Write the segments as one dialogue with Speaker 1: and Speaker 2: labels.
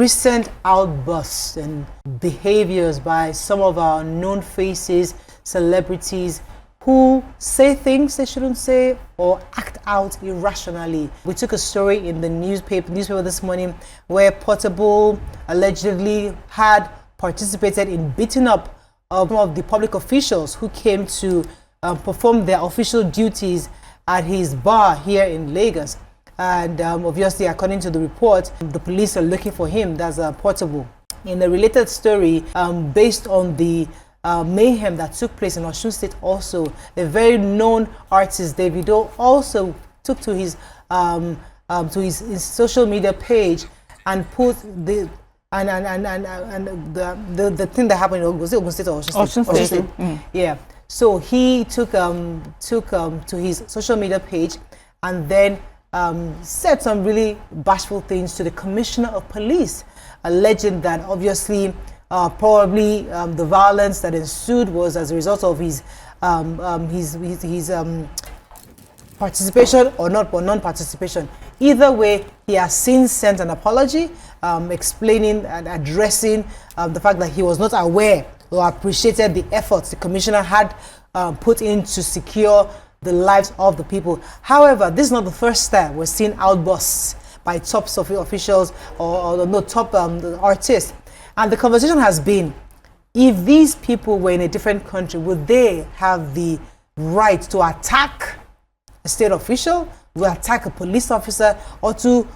Speaker 1: recent outbursts and behaviors by some of our known faces, celebrities, who say things they shouldn't say or act out irrationally. We took a story in the newspaper this morning where Portable allegedly had participated in beating up some of the public officials who came to perform their official duties at his bar here in Lagos. And obviously, according to the report, the police are looking for him. That's Portable. In a related story, based on the mayhem that took place in Osun State, also a very known artist, Davido, also took to his social media page and put the the thing that happened in Osun State or Osun State. Yeah. So he took to his social media page and then said some really bashful things to the commissioner of police, alleging that obviously probably the violence that ensued was as a result of his participation or non-participation. Either way, he has since sent an apology, explaining and addressing the fact that he was not aware or appreciated the efforts the commissioner had put in to secure the lives of the people. However, this is not the first time we're seeing outbursts by top officials or top artists. And the conversation has been, if these people were in a different country, would they have the right to attack a state official, to attack a police officer, or to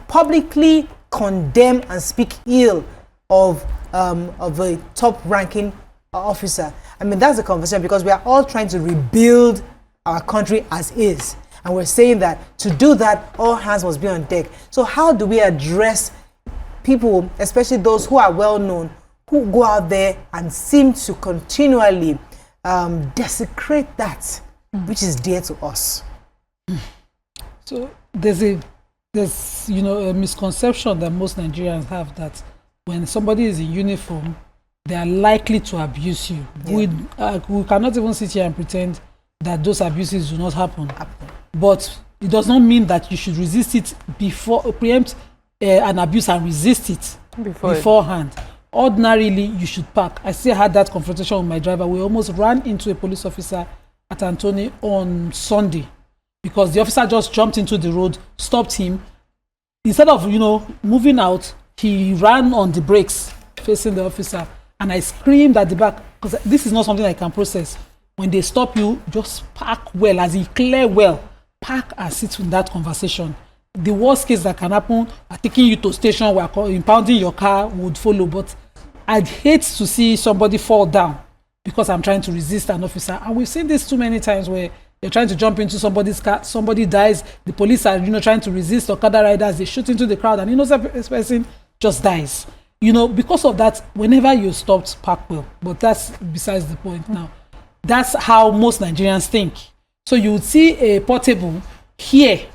Speaker 1: publicly condemn and speak ill of a top-ranking officer? I mean, that's the conversation, because we are all trying to rebuild our country as is. And we're saying that to do that, all hands must be on deck. So how do we address people, especially those who are well-known, who go out there and seem to continually desecrate that which is dear to us?
Speaker 2: So there's a misconception that most Nigerians have that when somebody is in uniform, they are likely to abuse you. Yeah. We cannot even sit here and pretend that those abuses do not happen. But it does not mean that you should resist it preempt an abuse and resist it beforehand. Ordinarily, you should park. I still had that confrontation with my driver. We almost ran into a police officer at Antony on Sunday because the officer just jumped into the road, stopped him. Instead of, moving out, he ran on the brakes facing the officer. And I screamed at the back, because this is not something I can process. When they stop you, just park well, as in clear well. Park and sit in that conversation. The worst case that can happen, taking you to station, where impounding your car would follow. But I'd hate to see somebody fall down because I'm trying to resist an officer. And we've seen this too many times where they're trying to jump into somebody's car, somebody dies, the police are trying to resist, Okada riders, they shoot into the crowd, and this person just dies. Because of that, whenever you stopped, park well. But that's besides the point now. That's how most Nigerians think. So you would see a Portable here.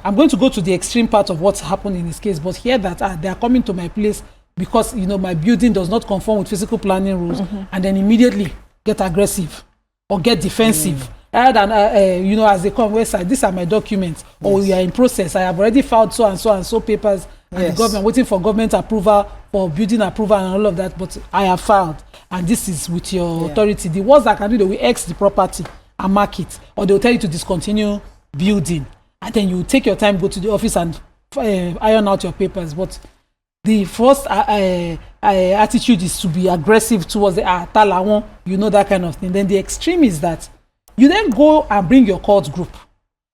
Speaker 2: I'm going to go to the extreme part of what's happened in this case, but here that they are coming to my place because my building does not conform with physical planning rules, and then immediately get aggressive or get defensive. Rather than as they come, website, these are my documents, or we are in process. I have already filed so and so papers and the government, waiting for government approval for building approval and all of that, but I have filed, and this is with your authority. The worst that can do, they will X the property and mark it, or they will tell you to discontinue building, and then you take your time, go to the office and iron out your papers. But the first attitude is to be aggressive towards the talawon, that kind of thing. Then the extreme is that you then go and bring your cult group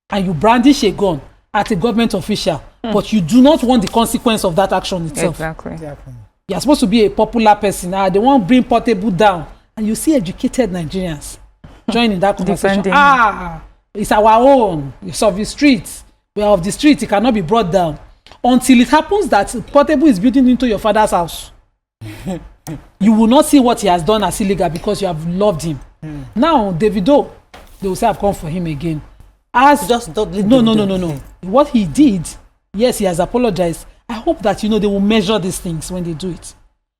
Speaker 2: and you brandish a gun at a government official, but you do not want the consequence of that action itself.
Speaker 3: Exactly.
Speaker 2: You're supposed to be a popular person. They want to bring Portable down, and you see educated Nigerians joining that conversation. It's our own. It's of the streets. We are of the streets. It cannot be brought down until it happens that Portable is building into your father's house. You will not see what he has done as illegal because you have loved him. Now, Davido, they will say, I've come for him again.
Speaker 1: Just don't leave.
Speaker 2: No. What he did, yes, he has apologized. I hope that they will measure these things when they do it,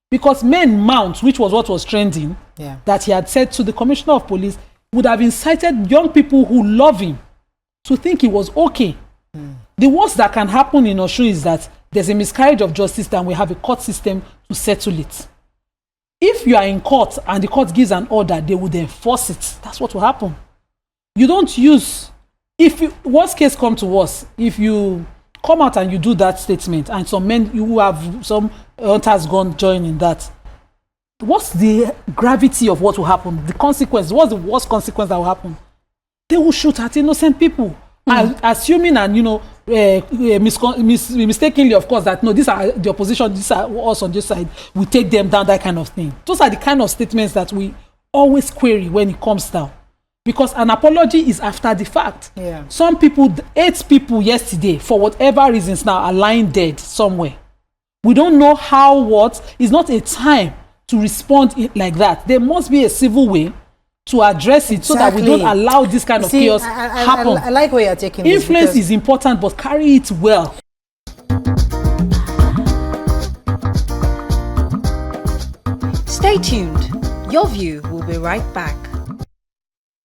Speaker 2: because men mount, which was what was trending, that he had said to the commissioner of police, would have incited young people who love him to think he was okay. The worst that can happen in Osun is that there's a miscarriage of justice, then we have a court system to settle it. If you are in court and the court gives an order, they would enforce it. That's what will happen. You don't use, if you, worst case come to worst, if you come out and you do that statement and some men, you have some hunters gone join in that, what's the gravity of what will happen? The consequence, what's the worst consequence that will happen? They will shoot at innocent people. Assuming and mistakenly, of course, that no, these are the opposition, these are us on this side, we take them down, that kind of thing. Those are the kind of statements that we always query when it comes down, because an apology is after the fact. Some people, 8 people yesterday, for whatever reasons now, are lying dead somewhere. We don't know how, what. It's not a time to respond like that. There must be a civil way to address it, so that we don't allow this kind of chaos happen.
Speaker 1: I like where you're taking this.
Speaker 2: Influence is important, but carry it well.
Speaker 3: Stay tuned. Your View will be right back.